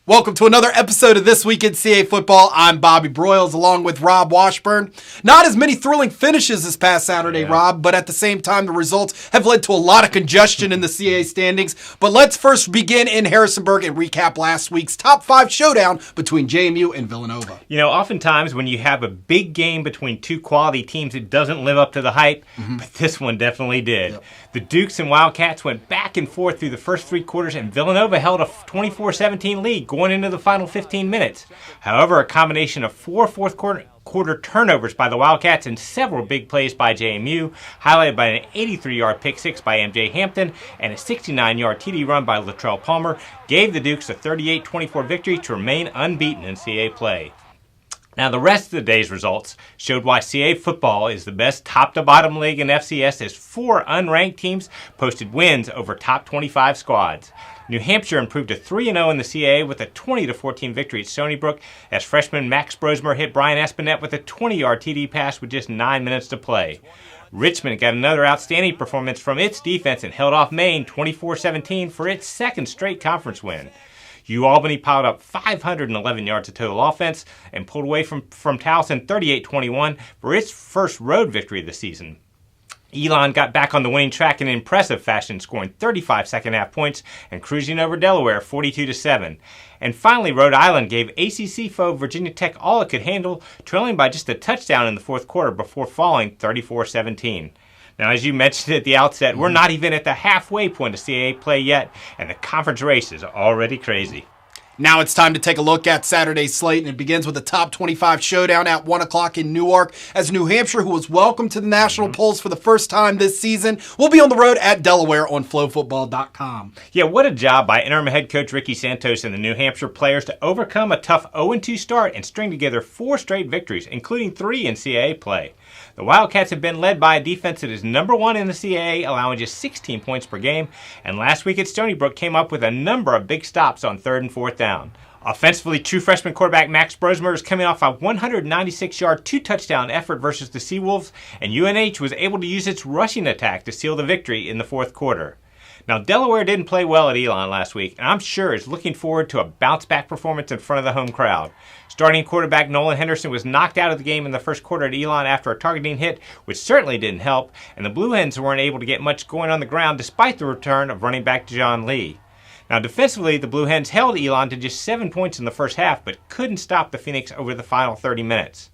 Welcome to another episode of This Week in CA Football. I'm Bobby Broyles along with Rob Washburn. Not as many thrilling finishes this past Saturday, Rob, but at the same time, the results have led to a lot of congestion in the CA standings. But let's first begin in Harrisonburg and recap last week's top 5 showdown between JMU and Villanova. You know, oftentimes when you have a big game between two quality teams, it doesn't live up to the hype, but this one definitely did. Yep. The Dukes and Wildcats went back and forth through the first 3 quarters, and Villanova held a 24-17 lead going into the final 15 minutes. However, a combination of 4 fourth-quarter turnovers by the Wildcats and several big plays by JMU, highlighted by an 83-yard pick six by MJ Hampton and a 69-yard TD run by Latrell Palmer, gave the Dukes a 38-24 victory to remain unbeaten in CA play. Now, the rest of the day's results showed why CA football is the best top-to-bottom league in FCS, as 4 unranked teams posted wins over top 25 squads. New Hampshire improved to 3-0 in the CAA with a 20-14 victory at Stony Brook, as freshman Max Brosmer hit Brian Espinette with a 20-yard TD pass with just 9 minutes to play. Richmond got another outstanding performance from its defense and held off Maine 24-17 for its second straight conference win. Albany piled up 511 yards of total offense and pulled away from Towson 38-21 for its first road victory of the season. Elon got back on the winning track in impressive fashion, scoring 35 second-half points and cruising over Delaware 42-7. And finally, Rhode Island gave ACC foe Virginia Tech all it could handle, trailing by just a touchdown in the fourth quarter before falling 34-17. Now, as you mentioned at the outset, we're not even at the halfway point of CAA play yet, and the conference race is already crazy. Now it's time to take a look at Saturday's slate, and it begins with the top 25 showdown at 1 o'clock in Newark, as New Hampshire, who was welcomed to the national polls for the first time this season, will be on the road at Delaware on FlowFootball.com. Yeah, what a job by interim head coach Ricky Santos and the New Hampshire players to overcome a tough 0-2 start and string together 4 straight victories, including 3 in CAA play. The Wildcats have been led by a defense that is number 1 in the CAA, allowing just 16 points per game, and last week at Stony Brook came up with a number of big stops on 3rd and 4th down. Offensively, true freshman quarterback Max Brosmer is coming off a 196-yard, 2-touchdown effort versus the Seawolves, and UNH was able to use its rushing attack to seal the victory in the fourth quarter. Now, Delaware didn't play well at Elon last week, and I'm sure is looking forward to a bounce-back performance in front of the home crowd. Starting quarterback Nolan Henderson was knocked out of the game in the first quarter at Elon after a targeting hit, which certainly didn't help, and the Blue Hens weren't able to get much going on the ground despite the return of running back John Lee. Now, defensively, the Blue Hens held Elon to just 7 points in the first half, but couldn't stop the Phoenix over the final 30 minutes.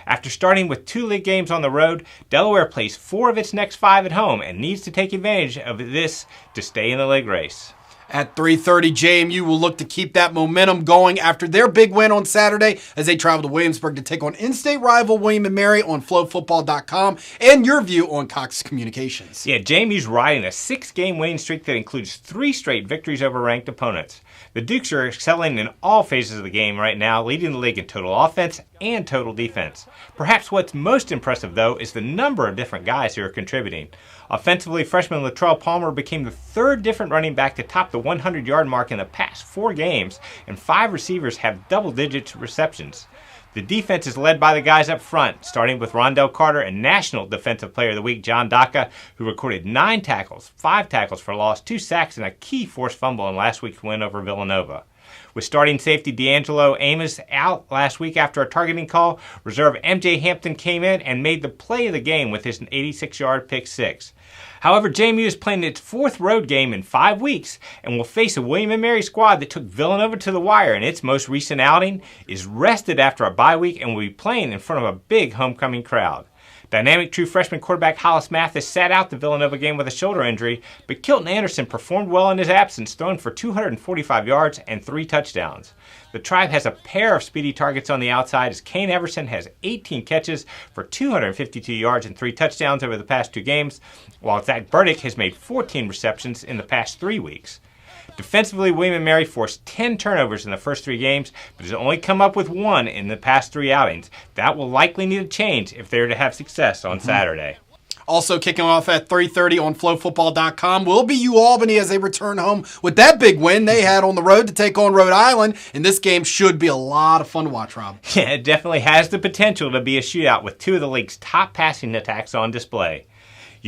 After starting with 2 league games on the road, Delaware plays 4 of its next 5 at home and needs to take advantage of this to stay in the league race. At 3:30, JMU will look to keep that momentum going after their big win on Saturday as they travel to Williamsburg to take on in-state rival William & Mary on FlowFootball.com and your view on Cox Communications. Yeah, JMU's riding a 6-game winning streak that includes 3 straight victories over ranked opponents. The Dukes are excelling in all phases of the game right now, leading the league in total offense and total defense. Perhaps what's most impressive, though, is the number of different guys who are contributing. Offensively, freshman Latrell Palmer became the 3rd different running back to top the 100-yard mark in the past 4 games, and 5 receivers have double-digit receptions. The defense is led by the guys up front, starting with Rondell Carter and National Defensive Player of the Week John Daka, who recorded 9 tackles, 5 tackles for loss, 2 sacks, and a key forced fumble in last week's win over Villanova. With starting safety D'Angelo Amos out last week after a targeting call, reserve MJ Hampton came in and made the play of the game with his 86-yard pick six. However, JMU is playing its 4th road game in 5 weeks and will face a William & Mary squad that took Villanova to the wire in its most recent outing, is rested after a bye week, and will be playing in front of a big homecoming crowd. Dynamic true freshman quarterback Hollis Mathis sat out the Villanova game with a shoulder injury, but Kilton Anderson performed well in his absence, throwing for 245 yards and 3 touchdowns. The Tribe has a pair of speedy targets on the outside, as Kane Everson has 18 catches for 252 yards and 3 touchdowns over the past 2 games, while Zach Burdick has made 14 receptions in the past 3 weeks. Defensively, William & Mary forced 10 turnovers in the first 3 games, but has only come up with 1 in the past 3 outings. That will likely need to change if they're to have success on Saturday. Also kicking off at 3:30 on FlowFootball.com will be Albany as they return home with that big win they had on the road to take on Rhode Island. And this game should be a lot of fun to watch, Rob. Yeah, it definitely has the potential to be a shootout with 2 of the league's top passing attacks on display.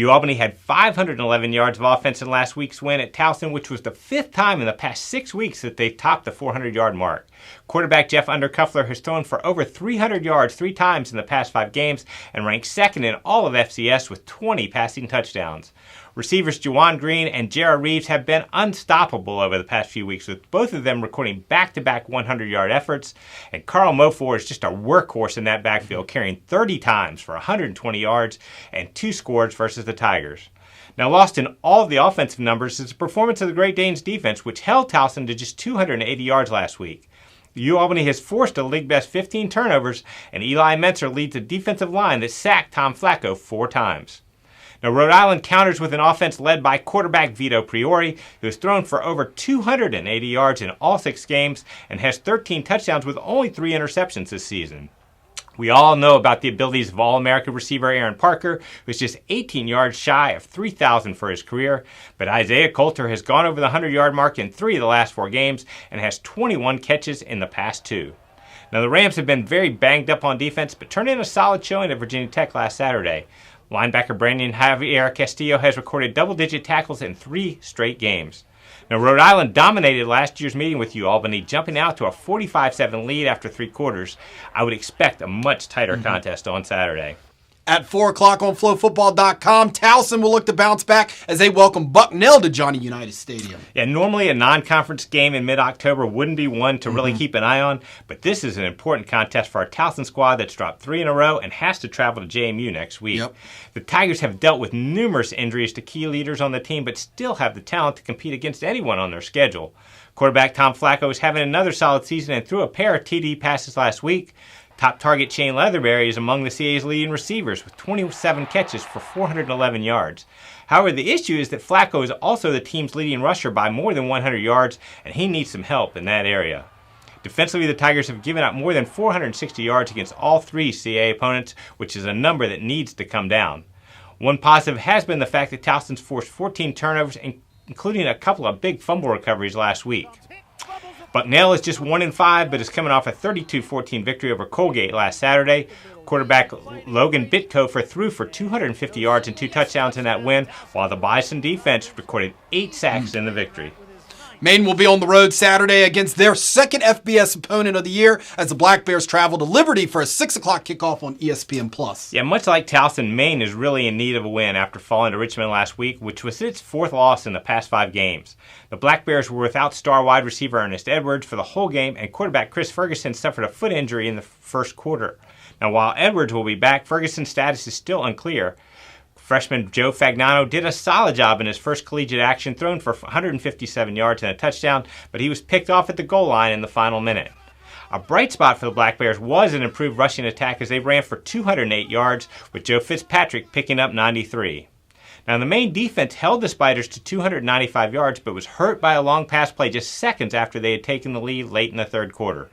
Albany had 511 yards of offense in last week's win at Towson, which was the 5th time in the past 6 weeks that they've topped the 400-yard mark. Quarterback Jeff Undercuffler has thrown for over 300 yards 3 times in the past 5 games and ranks second in all of FCS with 20 passing touchdowns. Receivers Juwan Green and Jarrah Reeves have been unstoppable over the past few weeks, with both of them recording back-to-back 100-yard efforts. And Carl Mofor is just a workhorse in that backfield, carrying 30 times for 120 yards and 2 scores versus the Tigers. Now, lost in all of the offensive numbers is the performance of the Great Danes defense, which held Towson to just 280 yards last week. Albany has forced a league-best 15 turnovers, and Eli Mentzer leads the defensive line that sacked Tom Flacco 4 times. Now, Rhode Island counters with an offense led by quarterback Vito Priori, who has thrown for over 280 yards in all 6 games and has 13 touchdowns with only 3 interceptions this season. We all know about the abilities of All-American receiver Aaron Parker, who is just 18 yards shy of 3,000 for his career, but Isaiah Coulter has gone over the 100-yard mark in 3 of the last 4 games and has 21 catches in the past 2. Now, the Rams have been very banged up on defense, but turned in a solid showing at Virginia Tech last Saturday. Linebacker Brandon Javier Castillo has recorded double-digit tackles in 3 straight games. Now, Rhode Island dominated last year's meeting with Albany, jumping out to a 45-7 lead after 3 quarters. I would expect a much tighter contest on Saturday. At 4 o'clock on FlowFootball.com, Towson will look to bounce back as they welcome Bucknell to Johnny Unitas Stadium. Yeah, normally a non-conference game in mid-October wouldn't be one to really keep an eye on, but this is an important contest for our Towson squad that's dropped 3 in a row and has to travel to JMU next week. Yep. The Tigers have dealt with numerous injuries to key leaders on the team, but still have the talent to compete against anyone on their schedule. Quarterback Tom Flacco is having another solid season and threw a pair of TD passes last week. Top target Shane Leatherberry is among the CAA's leading receivers with 27 catches for 411 yards. However, the issue is that Flacco is also the team's leading rusher by more than 100 yards, and he needs some help in that area. Defensively, the Tigers have given up more than 460 yards against all 3 CAA opponents, which is a number that needs to come down. One positive has been the fact that Towson's forced 14 turnovers, including a couple of big fumble recoveries last week. Bucknell is just 1-5, but is coming off a 32-14 victory over Colgate last Saturday. Quarterback Logan Bitkofer threw for 250 yards and 2 touchdowns in that win, while the Bison defense recorded 8 sacks in the victory. Maine will be on the road Saturday against their second FBS opponent of the year as the Black Bears travel to Liberty for a 6 o'clock kickoff on ESPN+. Yeah, much like Towson, Maine is really in need of a win after falling to Richmond last week, which was its 4th loss in the past 5 games. The Black Bears were without star wide receiver Ernest Edwards for the whole game, and quarterback Chris Ferguson suffered a foot injury in the first quarter. Now, while Edwards will be back, Ferguson's status is still unclear. Freshman Joe Fagnano did a solid job in his first collegiate action, thrown for 157 yards and a touchdown, but he was picked off at the goal line in the final minute. A bright spot for the Black Bears was an improved rushing attack as they ran for 208 yards, with Joe Fitzpatrick picking up 93. Now, the Maine defense held the Spiders to 295 yards, but was hurt by a long pass play just seconds after they had taken the lead late in the third quarter.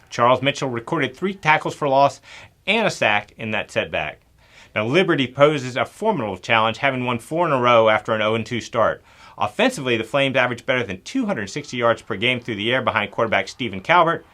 Charles Mitchell recorded 3 tackles for loss and a sack in that setback. Now, Liberty poses a formidable challenge, having won 4 in a row after an 0-2 start. Offensively, the Flames averaged better than 260 yards per game through the air behind quarterback Stephen Calvert.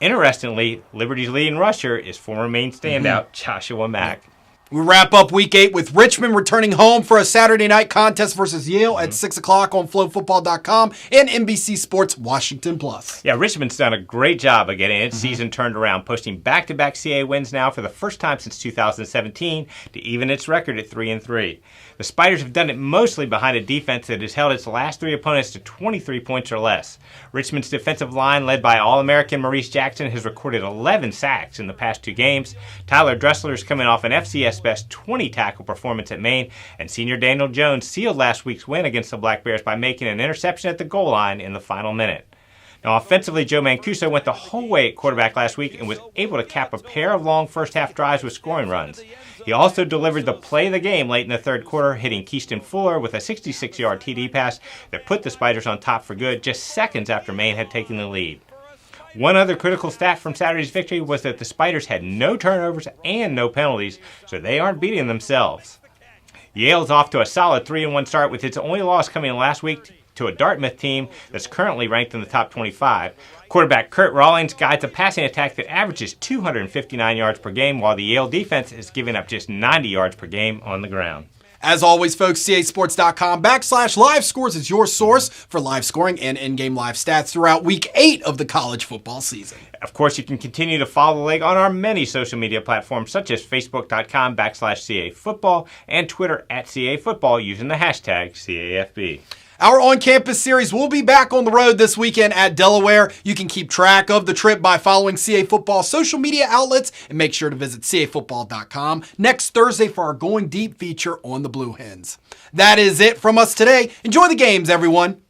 Interestingly, Liberty's leading rusher is former Maine standout Joshua Mack. We wrap up Week 8 with Richmond returning home for a Saturday night contest versus Yale at 6 o'clock on FlowFootball.com and NBC Sports Washington+. Yeah, Richmond's done a great job of getting its season turned around, posting back-to-back CAA wins now for the first time since 2017 to even its record at 3-3. The Spiders have done it mostly behind a defense that has held its last 3 opponents to 23 points or less. Richmond's defensive line, led by All-American Maurice Jackson, has recorded 11 sacks in the past 2 games. Tyler Dressler is coming off an FCS best 20-tackle performance at Maine, and senior Daniel Jones sealed last week's win against the Black Bears by making an interception at the goal line in the final minute. Now, offensively, Joe Mancuso went the whole way at quarterback last week and was able to cap a pair of long first-half drives with scoring runs. He also delivered the play of the game late in the third quarter, hitting Keyston Fuller with a 66-yard TD pass that put the Spiders on top for good just seconds after Maine had taken the lead. One other critical stat from Saturday's victory was that the Spiders had no turnovers and no penalties, so they aren't beating themselves. Yale's off to a solid 3-1 start, with its only loss coming last week to a Dartmouth team that's currently ranked in the top 25. Quarterback Kurt Rawlings guides a passing attack that averages 259 yards per game, while the Yale defense is giving up just 90 yards per game on the ground. As always, folks, casports.com/live scores is your source for live scoring and in-game live stats throughout week 8 of the college football season. Of course, you can continue to follow the league on our many social media platforms such as facebook.com/CAFootball and Twitter @CAFootball using the hashtag CAFB. Our on-campus series will be back on the road this weekend at Delaware. You can keep track of the trip by following CA Football social media outlets and make sure to visit cafootball.com next Thursday for our Going Deep feature on the Blue Hens. That is it from us today. Enjoy the games, everyone.